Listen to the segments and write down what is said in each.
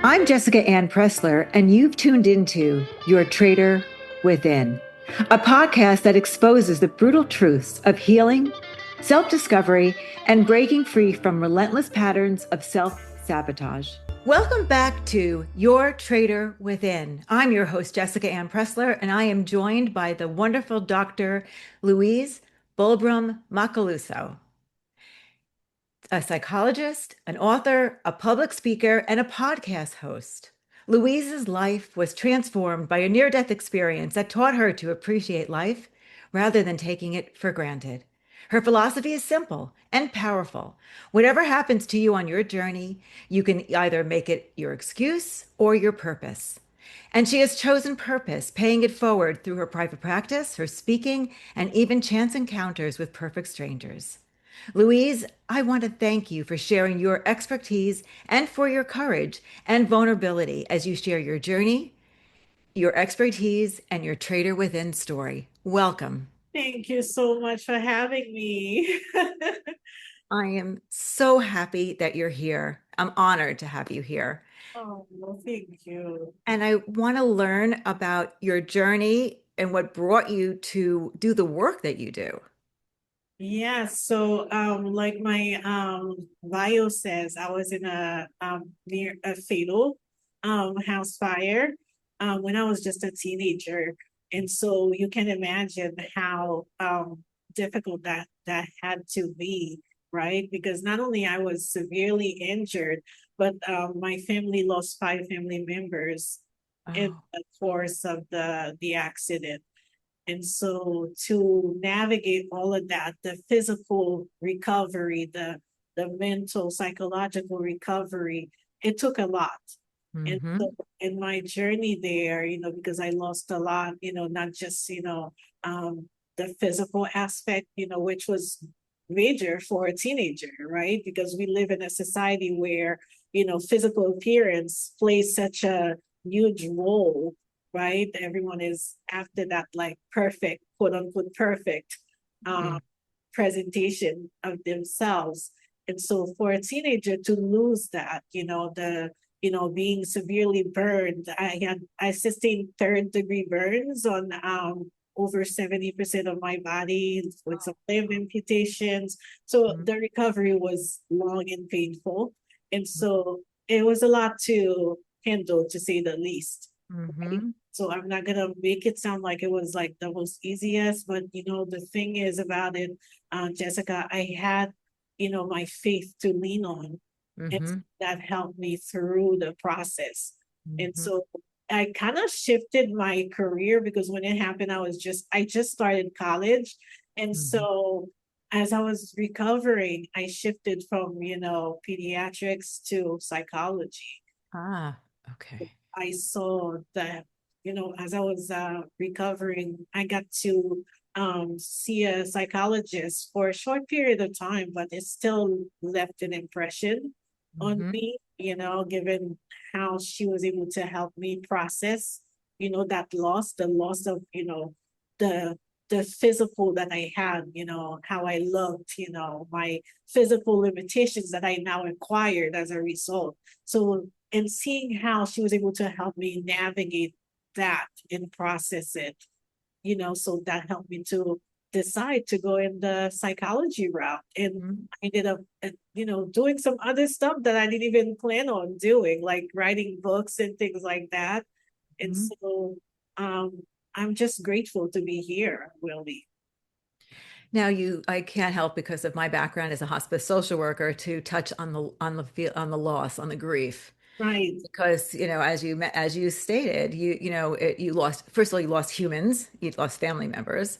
I'm Jessica Anne Pressler, and you've tuned into Your Traitor Within, a podcast that exposes the brutal truths of healing, self discovery, and breaking free from relentless patterns of self sabotage. Welcome back to Your Traitor Within. I'm your host, Jessica Ann Pressler, and I am joined by the wonderful Dr. Louise Beaubrun-Macaluso, a psychologist, an author, a public speaker, and a podcast host. Louise's life was transformed by a near death experience that taught her to appreciate life rather than taking it for granted. Her philosophy is simple and powerful. Whatever happens to you on your journey, you can either make it your excuse or your purpose. And she has chosen purpose, paying it forward through her private practice, her speaking, and even chance encounters with perfect strangers. Louise, I want to thank you for sharing your expertise and for your courage and vulnerability as you share your journey, your expertise, and your Traitor Within story. Welcome. Thank you so much for having me. I am so happy that you're here. I'm honored to have you here. Oh, well, thank you. And I want to learn about your journey and what brought you to do the work that you do. Yeah, so like my bio says, I was in a near a fatal house fire when I was just a teenager. And so you can imagine how difficult that had to be, right? Because not only I was severely injured, but my family lost five family members in Oh, the course of the accident. And so to navigate all of that, the physical recovery, the mental, psychological recovery, it took a lot. And mm-hmm. so in my journey there, because I lost a lot, not just, the physical aspect, which was major for a teenager, right? Because we live in a society where, physical appearance plays such a huge role, right? Everyone is after that, like perfect, quote unquote, perfect um, presentation of themselves. And so for a teenager to lose that, being severely burned, I sustained third degree burns on over 70% of my body with some limb amputations. So Mm-hmm. the recovery was long and painful. And so it was a lot to handle, to say the least. Right? Mm-hmm. So I'm not gonna make it sound like it was like the most easiest, but the thing is about it, Jessica, I had, my faith to lean on, and Mm-hmm. that helped me through the process. And Mm-hmm. so I kind of shifted my career because when it happened, I just started college. And Mm-hmm. so as I was recovering, I shifted from, pediatrics to psychology. Ah, okay. I saw that, as I was recovering, I got to see a psychologist for a short period of time, but it still left an impression on Mm-hmm. me, given how she was able to help me process, that loss, the loss of, the the physical that I had, how I looked, my physical limitations that I now acquired as a result. So and seeing how she was able to help me navigate that and process it, so that helped me to decide to go in the psychology route. And Mm-hmm. I ended up, doing some other stuff that I didn't even plan on doing, like writing books and things like that. And Mm-hmm. so um, I'm just grateful to be here, Willie. Now I can't help because of my background as a hospice social worker to touch on the loss, on the grief, Right. because as you stated, you lost first of all you lost humans, you lost family members,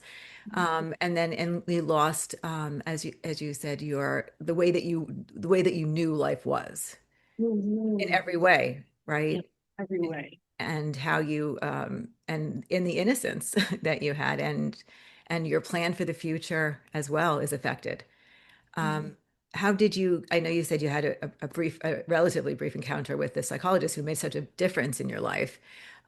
and we lost as you said the way that you knew life was in Mm-hmm. every way, Yeah, right? every way. And how you and in the innocence that you had and your plan for the future as well is affected. Mhm. um, how did you I know you said you had a relatively brief encounter with the psychologist who made such a difference in your life.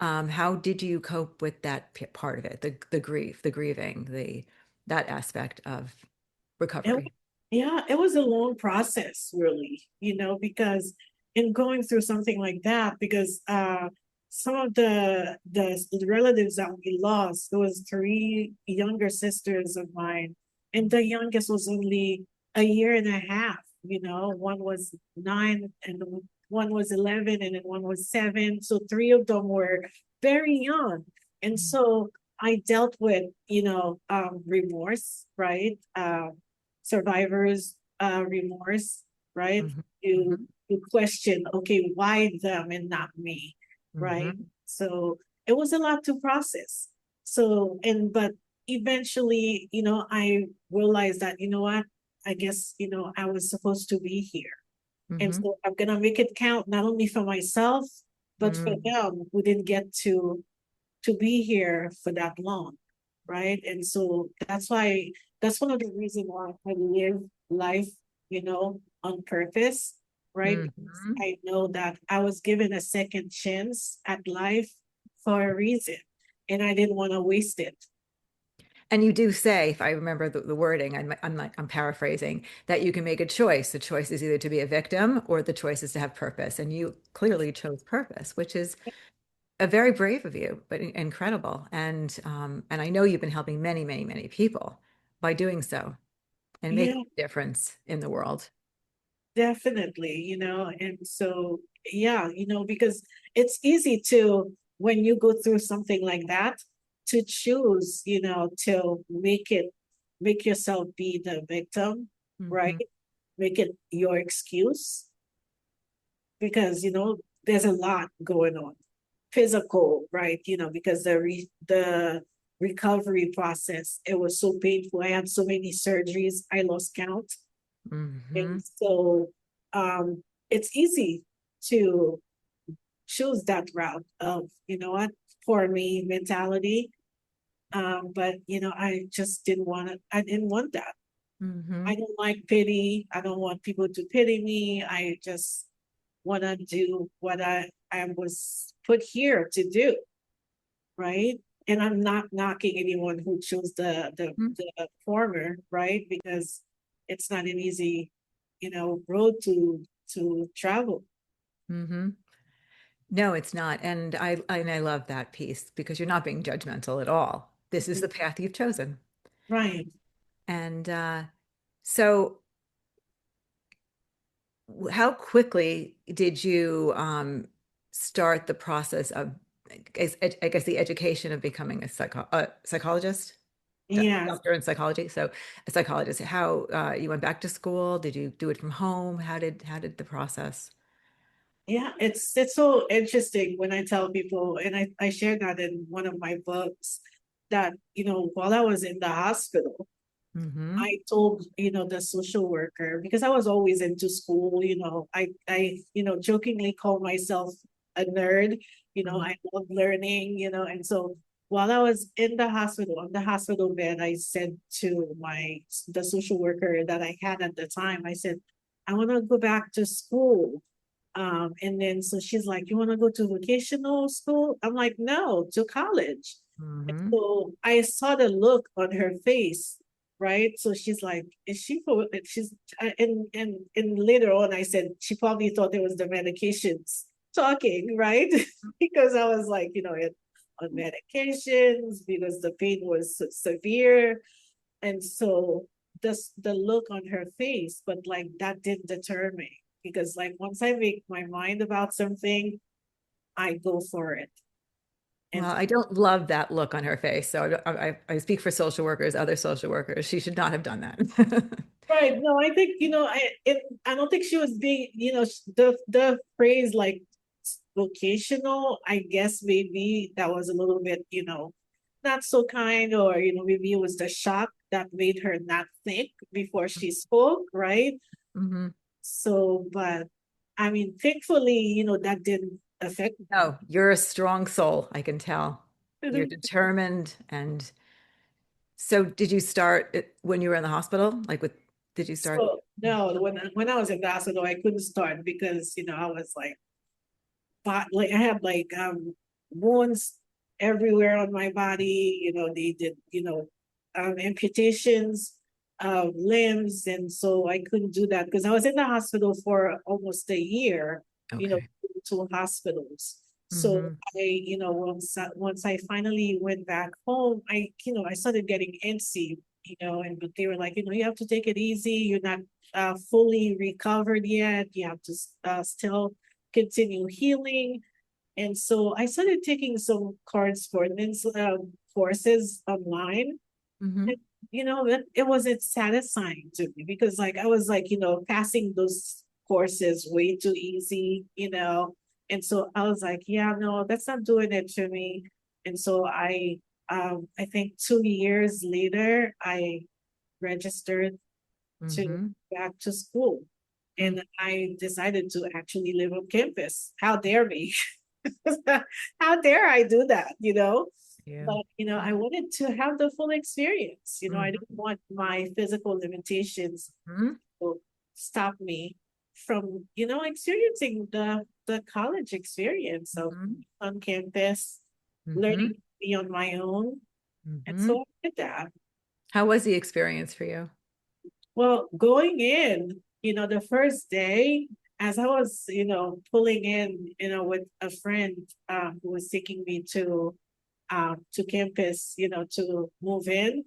How did you cope with that part of it, the grief, the grieving, that aspect of It recovery? Yeah, it was a long process, really, because in going through something like that, because some of the relatives that we lost, there was three younger sisters of mine, and the youngest was only a year and a half. One was 9, and one was 11, and then one was 7. So three of them were very young, and so I dealt with remorse, right? Survivors remorse, right? Mhm. You Mhm. you question, okay, why them and not me, right? Mhm. So it was a lot to process. So but eventually, I realized that, what, I guess, I was supposed to be here. And Mhm. so I'm gonna make it count not only for myself, but for Mhm. them who didn't get to be here for that long, right? And so that's one of the reasons why I live life, on purpose, right? Because Mhm. I know that I was given a second chance at life for a reason, and I didn't want to waste it. And you do say, if I remember the wording, I'm paraphrasing, that you can make a choice. The choice is either to be a victim or the choice is to have purpose. And you clearly chose purpose, which is a very brave of you, but incredible. And I know you've been helping many, many, many people by doing so and making Yeah, a difference in the world. definitely, and so, yeah, because it's easy to, when you go through something like that, to choose, to make yourself be the victim, right? Hmm. Make it your excuse because, there's a lot going on. Physical, right? Because the recovery process, it was so painful. I had so many surgeries, I lost count. And Hmm. so it's easy to choose that route of, what, for me mentality. But I just didn't want it. I didn't want that. I Hmm. don't like pity. I don't want people to pity me. I just want to do what I was put here to do, right? And I'm not knocking anyone who chose the former, right? Because it's not an easy, road to travel. Hmm. No, it's not. And I love that piece because you're not being judgmental at all. This is the path you've chosen. Right. And so how quickly did you start the process of, I guess, the education of becoming a psychologist, Yes. doctor in psychology? So a psychologist. How you went back to school? Did you do it from home? How did the process? Yeah, it's so interesting when I tell people, and I shared that in one of my books, that, while I was in the hospital, Mm-hmm. I told, the social worker, because I was always into school, jokingly call myself a nerd, I love learning, and so while I was in the hospital, on the hospital bed, I said to the social worker that I had at the time, I said, I want to go back to school. And then so she's like, you want to go to vocational school? I'm like, no, to college. Mm-hmm. So I saw the look on her face, right? So she's like, is she for, she's, and later on I said, she probably thought it was the medications talking, right? Because I was like, on medications because the pain was severe. And so the look on her face, but like that didn't deter me because like once I make my mind about something, I go for it. And Well, I don't love that look on her face. So I speak for social workers, other social workers. She should not have done that. right, no, I think I don't think she was being, the phrase like vocational. I guess maybe that was a little bit, not so kind, or maybe it was the shock that made her not think before she spoke, right? Hmm. So, but I mean, thankfully, that didn't affect me. No, you're a strong soul, I can tell. You're determined. And so did you start when you were in the hospital? Did you start? So no, when I was in the hospital, I couldn't start because I was like I had like wounds everywhere on my body. They did amputations. limbs, and so I couldn't do that because I was in the hospital for almost a year, Okay. two hospitals. So Mm-hmm. once I finally went back home, I started geting antsy, and but they were like, you have to take it easy. You're not fully recovered yet. You have to still continue healing. And so I started taking some correspondence courses online. Mm-hmm. And, it wasn't satisfying to me because like I was like, passing those courses way too easy, And so I was like, yeah, no, that's not doing it for me. And so I think 2 years later, I registered to Mm-hmm. back to school. And I decided to actually live on campus. How dare me? How dare I do that, Yeah. But, I wanted to have the full experience. I didn't Mm-hmm. want my physical limitations to stop me from, experiencing the college experience of Mm-hmm. on campus, Mm-hmm. learning to be on my own. And Mm-hmm. so I did that. How was the experience for you? Well, going in, the first day, as I was, pulling in, with a friend who was taking me to campus, to move in.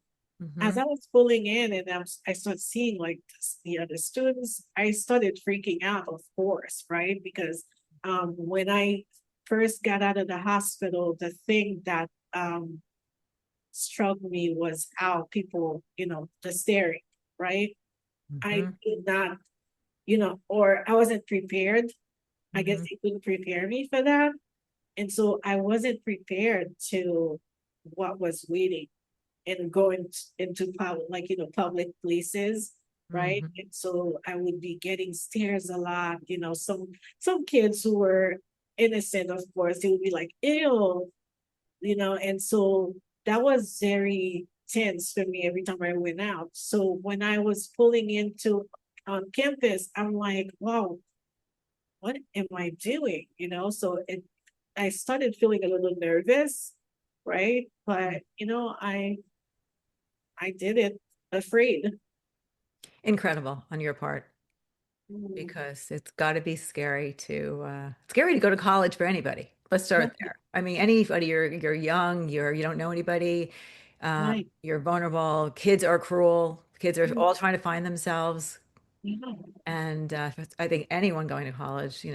As Mm-hmm. I was pulling in and I started seeing like the other students, I started freaking out, of course, right? Because when I first got out of the hospital, the thing that struck me was how people, the staring, right? I Mm-hmm. did not, or I wasn't prepared. I guess Mm-hmm. they couldn't prepare me for that. And so I wasn't prepared to what was waiting and going into public, like, public places, right? Mm-hmm. And so I would be getting stares a lot, some kids who were innocent, of course, they would be like, ew, and so that was very tense for me every time I went out. So when I was pulling into on campus, I'm like, wow, what am I doing? So I started feeling a little nervous, right? But I did it afraid. Incredible on your part Mm, because it's got to be scary to go to college for anybody. Let's start right, there. I mean, anybody, you're young, you don't know anybody, right. you're vulnerable. Kids are cruel. Kids are Mm, all trying to find themselves. yeah, And I think anyone going to college,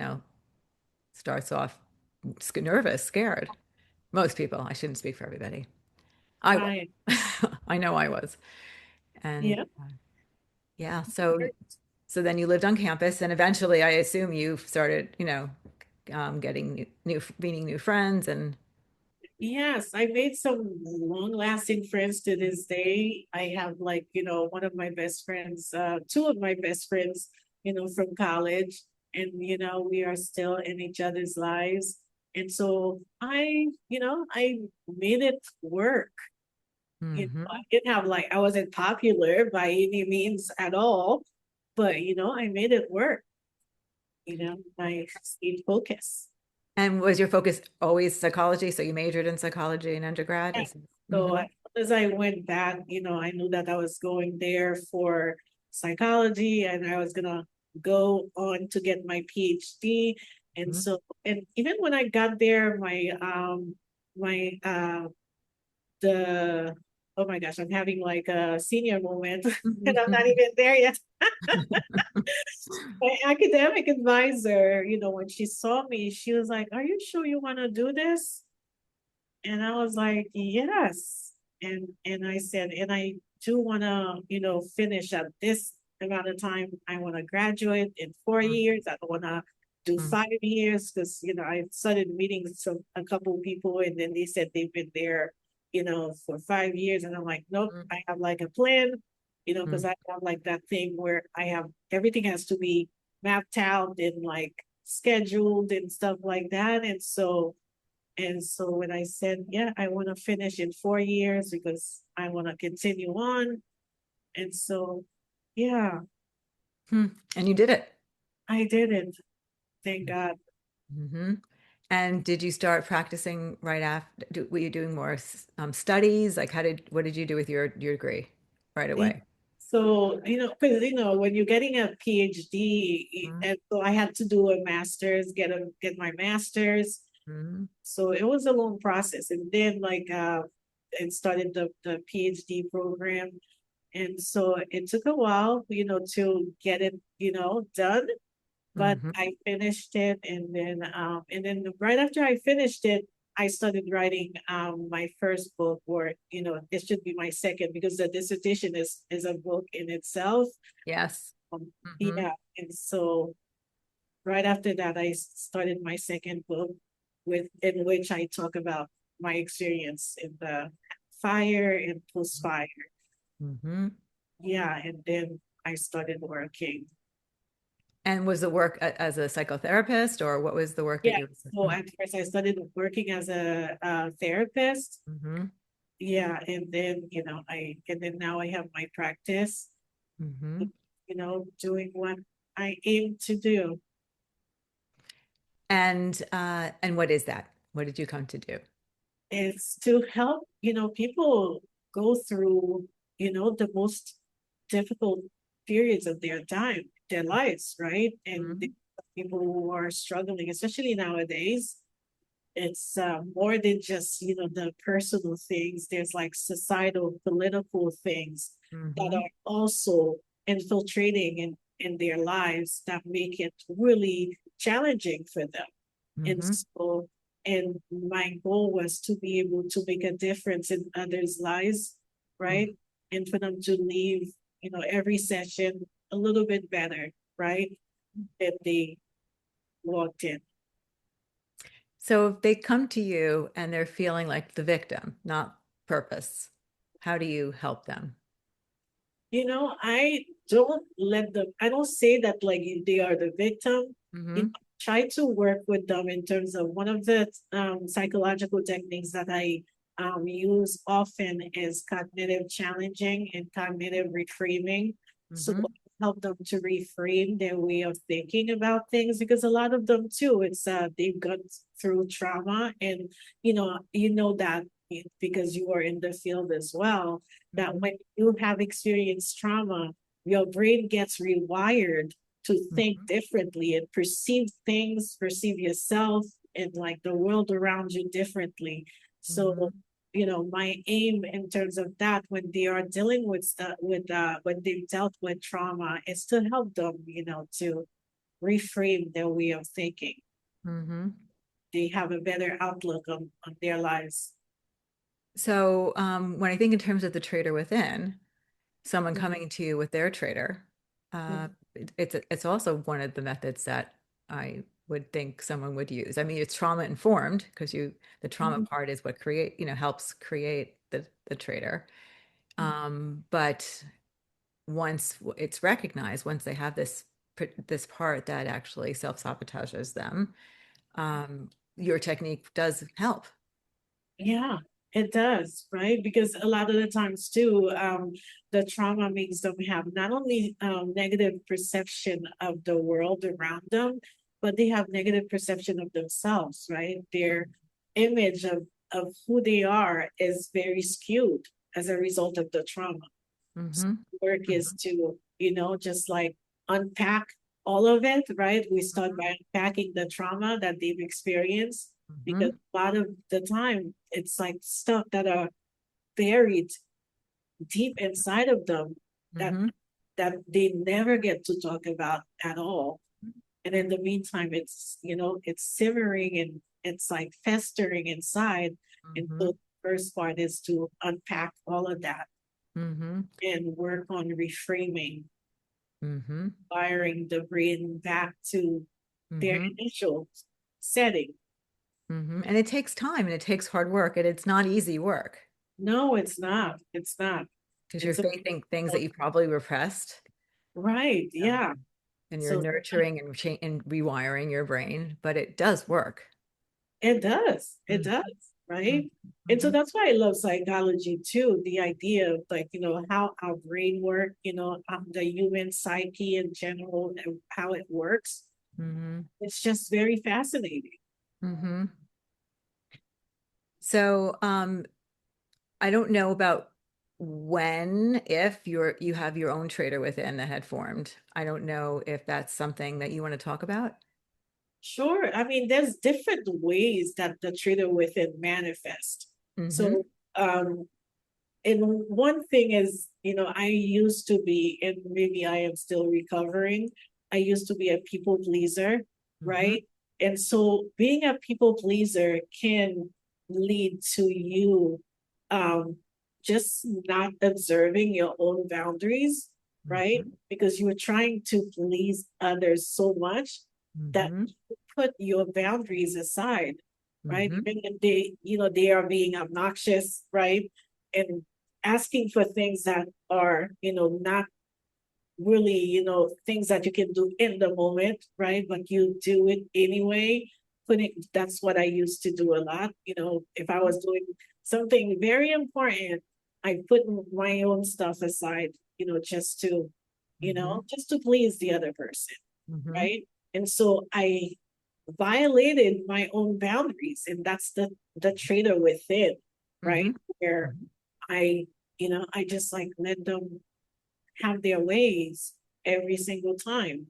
starts off nervous, scared. Most people. I shouldn't speak for everybody. I was. right. I know I was. And Yeah. yeah, so then you lived on campus, and eventually, I assume you started, getting meeting new friends, and Yes, I made some long-lasting friends to this day. I have like, one of my best friends, two of my best friends, from college, and we are still in each other's lives. And so I made it work. I hmm didn't have like I wasn't popular by any means at all, but I made it work. I stayed focused. and was your focus always psychology? So you majored in psychology in undergrad? Yeah. Is So hmm as I went back, I knew that I was going there for psychology and I was gonna go on to get my PhD. And so, and even when I got there, my the oh my gosh, I'm having like a senior moment and I'm not even there yet. My academic advisor, when she saw me, she was like, "Are you sure you want to do this?" And I was like, yes. And I said, and I do want to, finish at this amount of time. I want to graduate in 4 years. I don't want to do 5 years because, I started meeting a couple of people and then they said they've been there, for 5 years. And I'm like, nope, I have like a plan, because I have like that thing where I have everything has to be mapped out and like scheduled and stuff like that. And so when I said, yeah, I want to finish in 4 years because I want to continue on. And so, yeah, And you did it. I did it. Thank God. hmm And did you start practicing right after? Were you doing more studies? Like, what did you do with your degree right Y- away? So, because, when you're getting a PhD, Mm-hmm. and so I had to do a master's, get my master's. So it was a long process. And then and started the PhD program. And so it took a while, to get it, done. But Mm-hmm. I finished it, and then right after I finished it, I started writing my first book, or it should be my second, because the dissertation is a book in itself. Yes. Mm-hmm. Yeah, and so right after that, I started my second book, in which I talk about my experience in the fire and post fire. Mm-hmm. Yeah, and then I started working. And was the work as a psychotherapist, or what was the work that Yeah, you so were? at first I started working as a therapist. Mm-hmm. Yeah, and then now I have my practice, Mm-hmm. doing what I aim to do. And what is that? What did you come to do? Is to help, people go through, the most difficult periods of their lives, right? And the Mm-hmm. people who are struggling, especially nowadays, it's more than just, the personal things. There's like societal, political things that Mm-hmm. are also infiltrating in their lives that make it really challenging for them. And Mm-hmm. so, and my goal was to be able to make a difference in others' lives, right? And for them to leave, every session a little bit better, right? Than they walked in. So if they come to you and they're feeling like the victim, not purpose, how do you help them? I don't say that like they are the victim. Mm-hmm. Try to work with them in terms of one of the psychological techniques that I use often is cognitive challenging and cognitive reframing. So Mm-hmm. help them to reframe their way of thinking about things, because a lot of them too, it's they've gone through trauma, and that because you are in the field as well, that Mm-hmm. when you have experienced trauma, your brain gets rewired to think Mm-hmm. differently and perceive things, perceive yourself and like the world around you differently. So, Mm-hmm. my aim in terms of that, when they are dealing with when they've dealt with trauma, is to help them, to reframe their way of thinking. Mm-hmm. They have a better outlook on their lives. So when I think in terms of the traitor within, someone Mhm. coming to you with their traitor, uh, it's also one of the methods that I would think someone would use. I mean, it's trauma informed because the trauma Mhm. part is what helps create the traitor. But once it's recognized, once they have this part that actually self-sabotages them, your technique does help. Yeah, it does, right? Because a lot of the times too, the trauma makes them have not only negative perception of the world around them, but they have negative perception of themselves, right? Their image of who they are is very skewed as a result of the trauma. So Mm-hmm. work is to, just like unpack all of it, right? We start by unpacking the trauma that they've experienced, because Mm-hmm. a lot of the time it's like stuff that are buried deep inside of them that Mm-hmm. they never get to talk about at all. And in the meantime, it's simmering and it's like festering inside. And so Mm-hmm. the first part is to unpack all of that Mm-hmm. and work on reframing, Mm-hmm. wiring the brain back to their Mm-hmm. initial setting. Mm-hmm. And it takes time and it takes hard work and it's not easy work No, it's not. It's not. because you're It's a facing things that you probably repressed. right. um, Yeah. and you're So nurturing and rewiring your brain, but it does work. it does. It Mhm. does. Right. And so Mhm. that's why I love psychology too. The idea of like, how our brain work, the human psyche in general and how it works. Mhm. It's just very fascinating. Mhm. So, I don't know about if you have your own traitor within that had formed, I don't know if that's something that you want to talk about. Sure. I mean, there's different ways that the traitor within manifest. Mm-hmm. So, and one thing is, I used to be, and maybe I am still recovering, I used to be a people pleaser, Mm-hmm. right? And so being a people pleaser can lead to you um, just not observing your own boundaries, right? Mm-hmm. Because you were trying to please others so much that Mm-hmm. you put your boundaries aside, right? Mm-hmm. Even if they are being obnoxious, right? And asking for things that are, not really, things that you can do in the moment, right? But you do it anyway. That's what I used to do a lot. If I was doing something very important, I put my own stuff aside, just to, Mm-hmm. just to please the other person, Mm-hmm. right? And so I violated my own boundaries, and that's the traitor within, right? Mm-hmm. Where I, I just like let them have their ways every single time.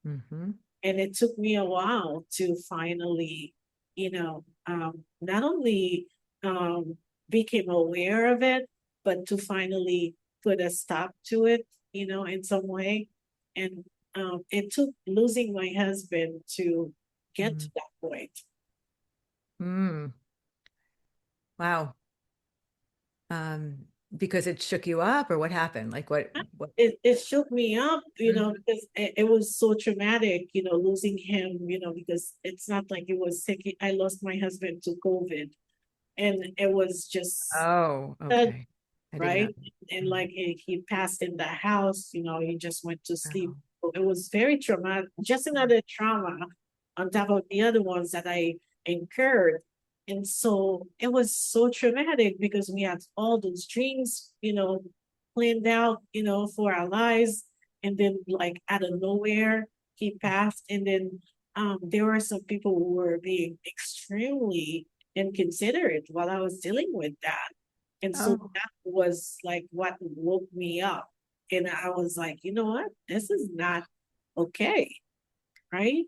Mm-hmm. And it took me a while to finally, not only became aware of it, but to finally put a stop to it, in some way. And it took losing my husband to get to that point. Mm-hmm. Wow. Um, because it shook you up, or what happened? Like what? It shook me up, Mhm. because it was so traumatic, losing him, because it's not like it was sick. I lost my husband to COVID, and it was just Oh, okay. I didn't know. right? And like he passed in the house, he just went to sleep. Oh. So it was very traumatic, just another trauma on top of the other ones that I incurred. And so it was so traumatic because we had all those dreams, planned out, for our lives. And then like out of nowhere, he passed. And then there were some people who were being extremely inconsiderate while I was dealing with that. And so Oh. that was like what woke me up. And I was like, you know what? This is not okay, right?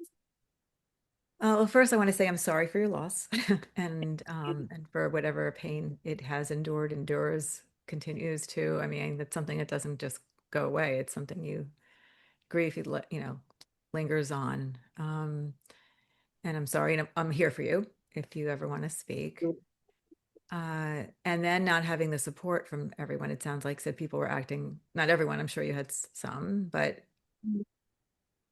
Well, first I want to say I'm sorry for your loss and for whatever pain it has endured, endures, continues to. I mean, that's something that doesn't just go away. It's something grief, lingers on. And I'm sorry, and I'm here for you if you ever want to speak. And then not having the support from everyone, it sounds like said people were acting, not everyone, I'm sure you had some, but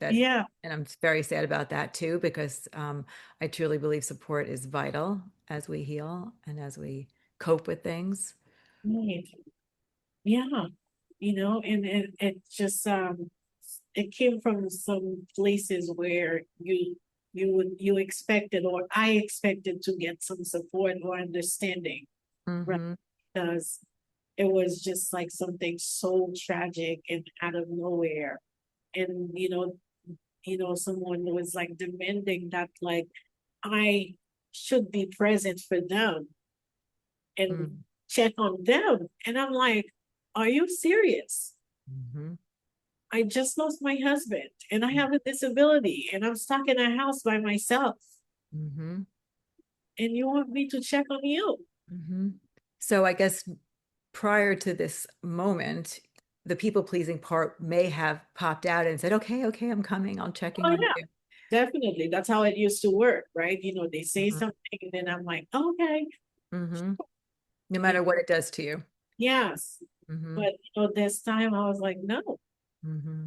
that, Yeah, and I'm very sad about that too, because I truly believe support is vital as we heal and as we cope with things. right. Yeah. And it just it came from some places where you expected, or I expected to get some support or understanding, right? Mm-hmm. Because it was just like something so tragic and out of nowhere. And someone was like demanding that like I should be present for them and check on them. And I'm like, are you serious? Mm-hmm. I just lost my husband and I have a disability and I'm stuck in a house by myself. Mm-hmm. And you want me to check on you? Mm-hmm. So I guess prior to this moment, the people pleasing part may have popped out and said, okay, okay, I'm coming. I'm checking Oh on yeah, you. definitely. That's how it used to work, right? They say Mm-hmm. something and then I'm like, okay. Mm-hmm. No You matter what it does to you. Yes. Mm-hmm. But this time I was like, no, Mm-hmm.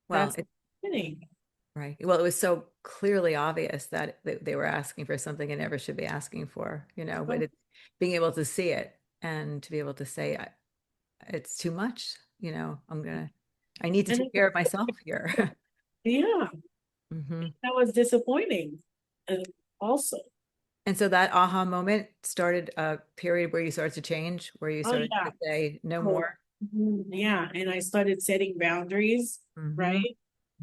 Well, that's happening. right. Well, it was so clearly obvious that they were asking for something they never should be asking for, but it's being able to see it and to be able to say, it's too much, I need to And take care of myself here. yeah, Hmm. that was disappointing. Also, And so that aha moment started a period where you started to change, where you oh started yeah. to say no So, more. yeah, and I started setting boundaries, Hmm. right?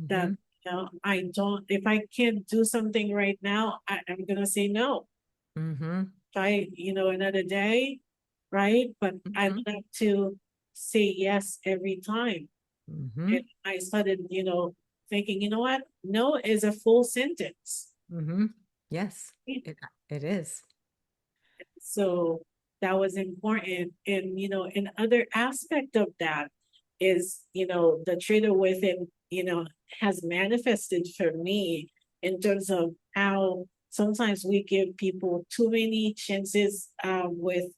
That Hmm. I don't. If I can't do something right now, I'm gonna say no. Hmm. Try, another day. right? But I Mhm. love to say yes every time. And Mhm. I started, thinking, you know what? No is a full sentence. Mhm. Yes, it is. So that was important. And, another aspect of that is, the traitor within, has manifested for me in terms of how sometimes we give people too many chances with,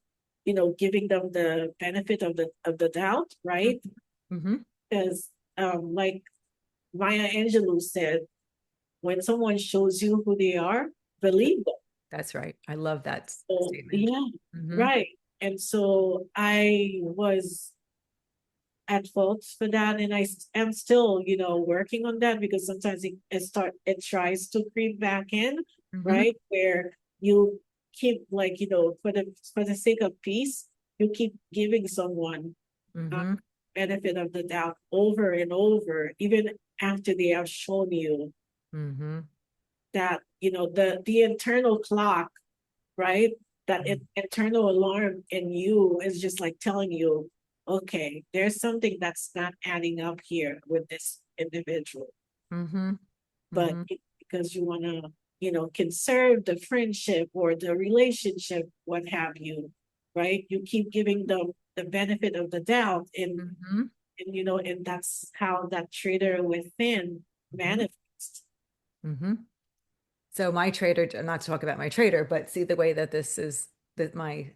giving them the benefit of the doubt, right? Mhm. Because like Maya Angelou said, when someone shows you who they are, believe them. That's right. I love that So, statement. yeah, Mhm. right. And so I was at fault for that, and am still, working on that because sometimes it tries to creep back in, Mhm. right? Where you keep like, for the sake of peace, you keep giving someone uh, Mhm. benefit of the doubt over and over, even after they have shown you Mhm. that, the internal clock, right? That internal alarm in you is just like telling you, okay, there's something that's not adding up here with this individual. Mhm. But Mhm. because you want to, conserve the friendship or the relationship, what have you, right? You keep giving them the benefit of the doubt, Mhm. and that's how that traitor within Mhm. manifests, Mhm. So my trader, not to talk about my trader, but see the way that this is that my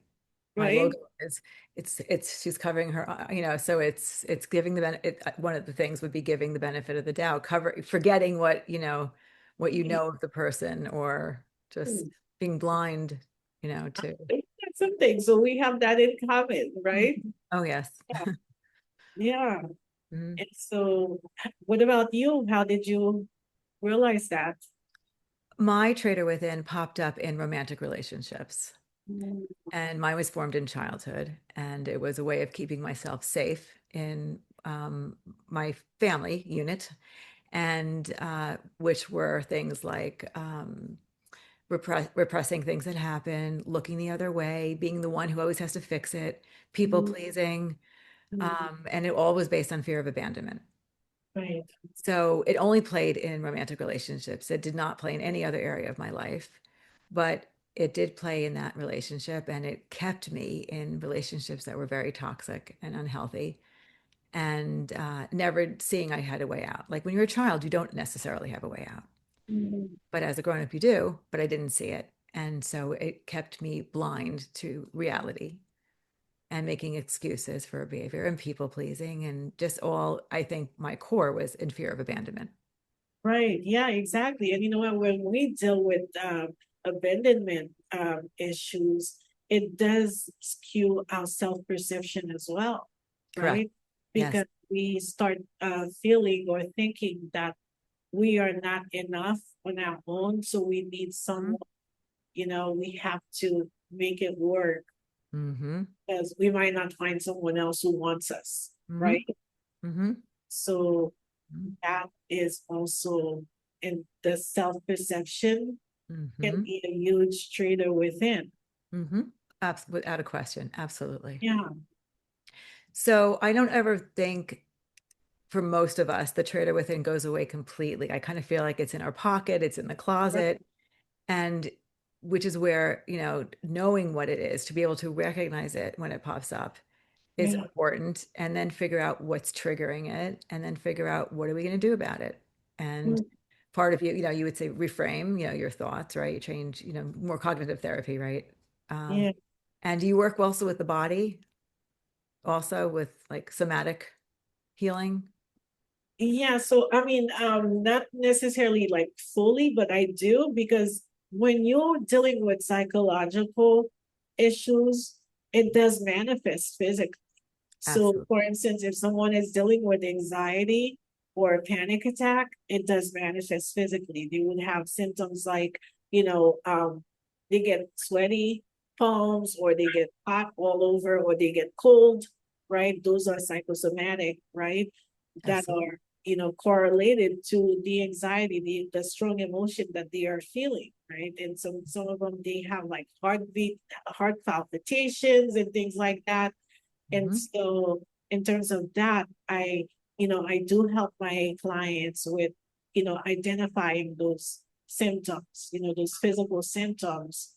right? logo is it's she's covering her, so it's giving the benefit. One of the things would be giving the benefit of the doubt, forgetting what you know of the person, or just being blind, to. That's something. So we have that in common, right? Mhm. Oh yes. Yeah. Mhm. And so, what about you? How did you realize that? My trader within popped up in romantic relationships. Mm, And mine was formed in childhood, and it was a way of keeping myself safe in my family unit, and which were things like repressing things that happen, looking the other way, being the one who always has to fix it, people mm, pleasing, mm. and it all was based on fear of abandonment. Right. So it only played in romantic relationships. It did not play in any other area of my life, but it did play in that relationship, and it kept me in relationships that were very toxic and unhealthy, and never seeing I had a way out. Like when you're a child, you don't necessarily have a way out, Mm. but as a grown up, you do, but I didn't see it. And so it kept me blind to reality and making excuses for behavior and people pleasing, and just all, I think my core was in fear of abandonment. Right. Yeah, exactly. And you know what? When we deal with abandonment issues, it does skew our self-perception as well, Correct. right? Yes. Because we start feeling or thinking that we are not enough on our own, so we need Mhm. someone, we have to make it work Mhm. because we might not find someone else who wants us, Mhm. right? Mhm. So Mhm. that is also in the self-perception can Mhm. be a huge traitor within. Mhm. Without a question. Absolutely. Yeah. So I don't ever think, for most of us, the trader within goes away completely. I kind of feel like it's in our pocket, it's in the Right. closet, and which is where, knowing what it is, to be able to recognize it when it pops up is Yeah. important, and then figure out what's triggering it, and then figure out what are we going to do about it. And Mm. part of you would say reframe, your thoughts, right? You change, more cognitive therapy, right? Um, Yeah. and do you work also with the body, also with like somatic healing? Yeah, so I mean, not necessarily like fully, but I do because when you're dealing with psychological issues, it does manifest physically. So, Absolutely. for instance, if someone is dealing with anxiety or a panic attack, it does manifest physically. They would have symptoms like, you know, um, they get sweaty palms, or they get hot all over, or they get cold, right? Those are psychosomatic, right? That Absolutely. are correlated to the anxiety, the strong emotion that they are feeling, right? And some of them, they have like heart palpitations and things like that. And so in terms of that, I do help my clients with, identifying those symptoms, those physical symptoms,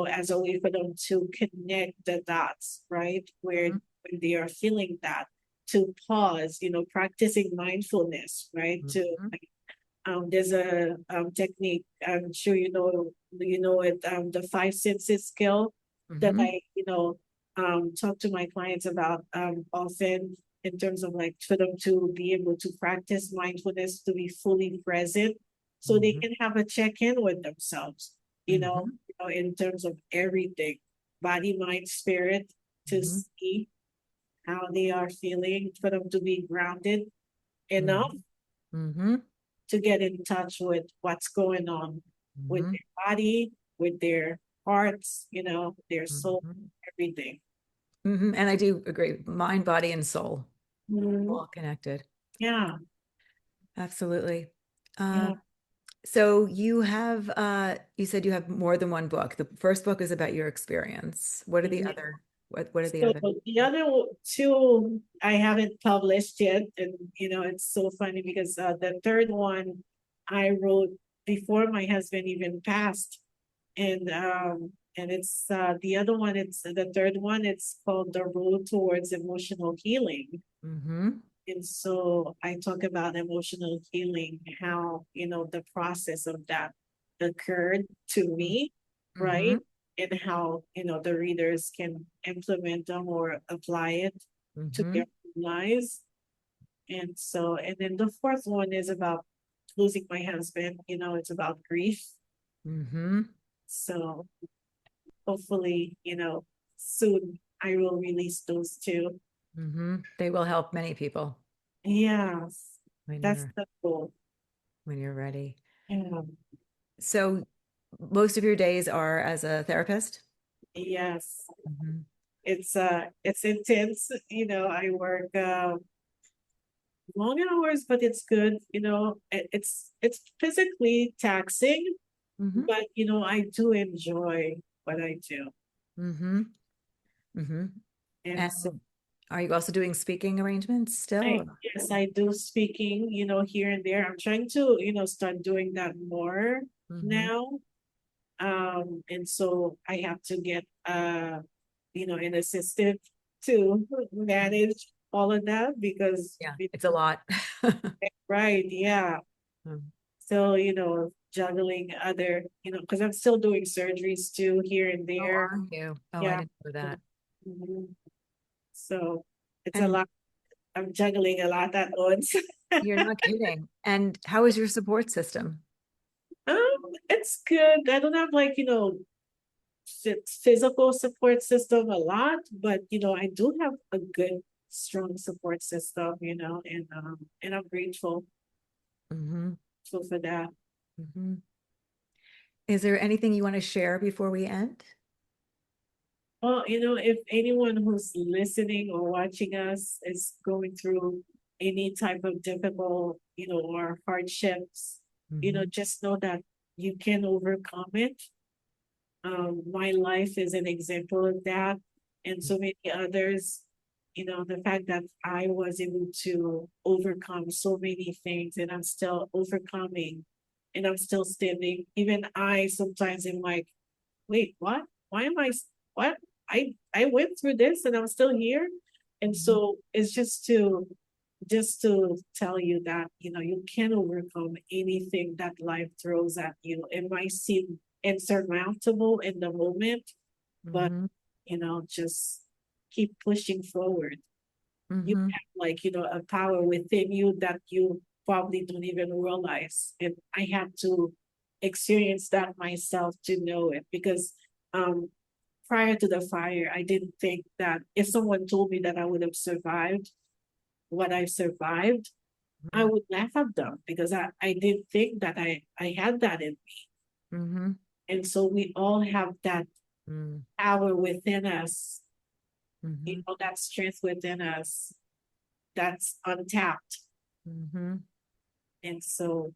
as a way for them to connect the dots, right? Where when they are feeling that, to pause, practicing mindfulness, right? To there's a technique, I'm sure it, the five senses skill that I, talk to my clients about often, in terms of like for them to be able to practice mindfulness, to be fully present, so they can have a check-in with themselves, in terms of everything, body, mind, spirit, to see how they are feeling, for them to be grounded enough to get in touch with what's going on with their body, with their hearts, their soul, everything. And I do agree, mind, body, and soul, all connected. Yeah, Absolutely. yeah. So you said you have more than one book. The first book is about your experience. What are the Mhm. other, what are the So other? the other two I haven't published yet, and it's so funny because the third one I wrote before my husband even passed, and it's the other one. It's the third one. It's called The Road Towards Emotional Healing. And so I talk about emotional healing, how, the process of that occurred to me, right? And how, the readers can implement them or apply it to their lives. And so, and then the fourth one is about losing my husband, it's about grief. So hopefully, soon I will release those two. They will help many people Yes, when that's you're the goal. ready. Yeah. So most of your days are as a therapist? Yes, it's intense. I work long hours, but it's good. It's physically taxing, but I do enjoy what I do. Mm-hmm. Mm-hmm. And And so are you also doing speaking arrangements I still? yes, I do speaking, here and there. I'm trying to, start doing that more now. And so I have to get an assistant to manage all of that, because Yeah, it's a lot. right, yeah. Mm. So, juggling other, because I'm still doing surgeries too here and Oh, there. are you? Oh, I Yeah. didn't know that. Mhm. So it's a And lot. I'm juggling a lot at once. you're not kidding. And how is your support system? It's good. I don't have like, physical support system a lot, but I do have a good, strong support system, and I'm grateful Mm-hmm. for that. Mm-hmm. Is there anything you want to share before we end? Well, if anyone who's listening or watching us is going through any type of difficult, or hardships, Mm-hmm. just know that you can overcome it. My life is an example of that, and so many others. The fact that I was able to overcome so many things, and I'm still overcoming, and I'm still standing. Even I sometimes am like, wait, what? Why am I? What? I went through this, and I'm still here. And Mm-hmm. so it's just to tell you that you can overcome anything that life throws at you. It might seem insurmountable in the moment, but Mm-hmm. just keep pushing forward. You Mm-hmm. have, like, a power within you that you probably don't even realize. And I had to experience that myself to know it, because um prior to the fire, I didn't think that if someone told me that I would have survived what I survived, I would laugh at them, because I didn't think that I had that in me. Mm-hmm. And so we all have that power within us, Mm-hmm. that strength within us that's untapped. Mm-hmm. And so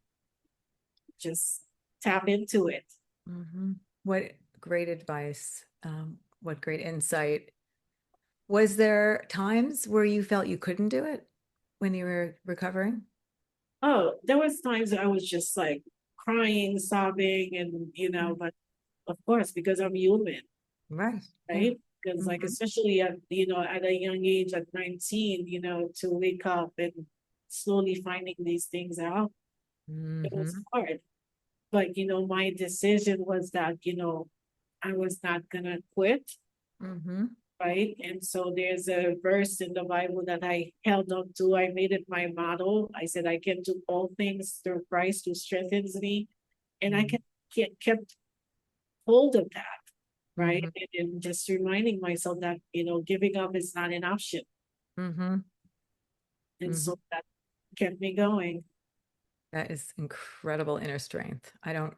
just tap into it. What great advice. What great insight. Was there times where you felt you couldn't do it when you were recovering? Oh, there was times I was just like crying, sobbing, and but of course, because I'm human, Right. Yeah. right? Because like especially at at a young age, at 19, to wake up and slowly finding these things out, it was hard. But my decision was that, I was not gonna quit, right? And so there's a verse in the Bible that I held on to. I made it my motto. I said, I can do all things through Christ who strengthens me. And I kept hold of that, right? And just reminding myself that, giving up is not an option. And so that kept me going. That is incredible inner strength. I don't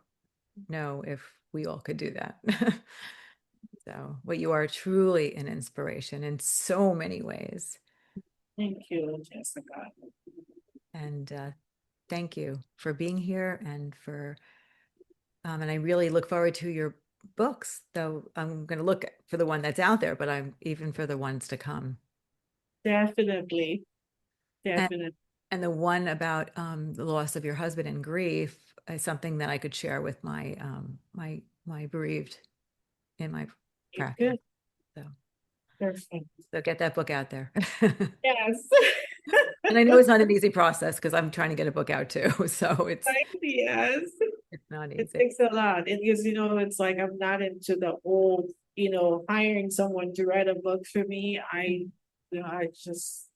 know if we all could do that. So, what you are truly an inspiration in so many ways. Thank you, Jessica. And thank you for being here and I really look forward to your books, though I'm going to look for the one that's out there, but I'm even for the ones to come. Definitely. Definitely. And the one about the loss of your husband and grief is something that I could share with my my bereaved in my practice. Good. So, Perfect. so get that book out there. Yes. And I know it's not an easy process because I'm trying to get a book out too. So Yes. it's not It easy. takes a lot. And because, it's like I'm not into the old, hiring someone to write a book for me. I just.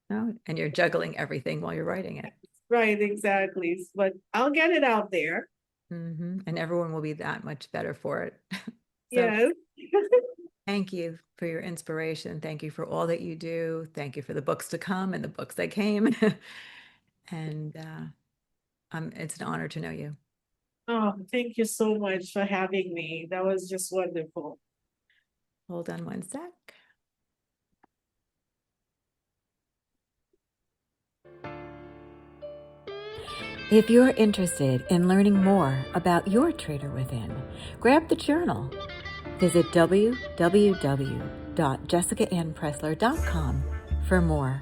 No, and you're juggling everything while you're writing it. Right, exactly. But I'll get it out there. And everyone will be that much better for it. So Yes. thank you for your inspiration. Thank you for all that you do. Thank you for the books to come and the books that came. And it's an honor to know you. Oh, thank you so much for having me. That was just wonderful. Hold on one sec. If you're interested in learning more about Your Traitor Within, grab the journal. Visit www.jessicaannpressler.com for more.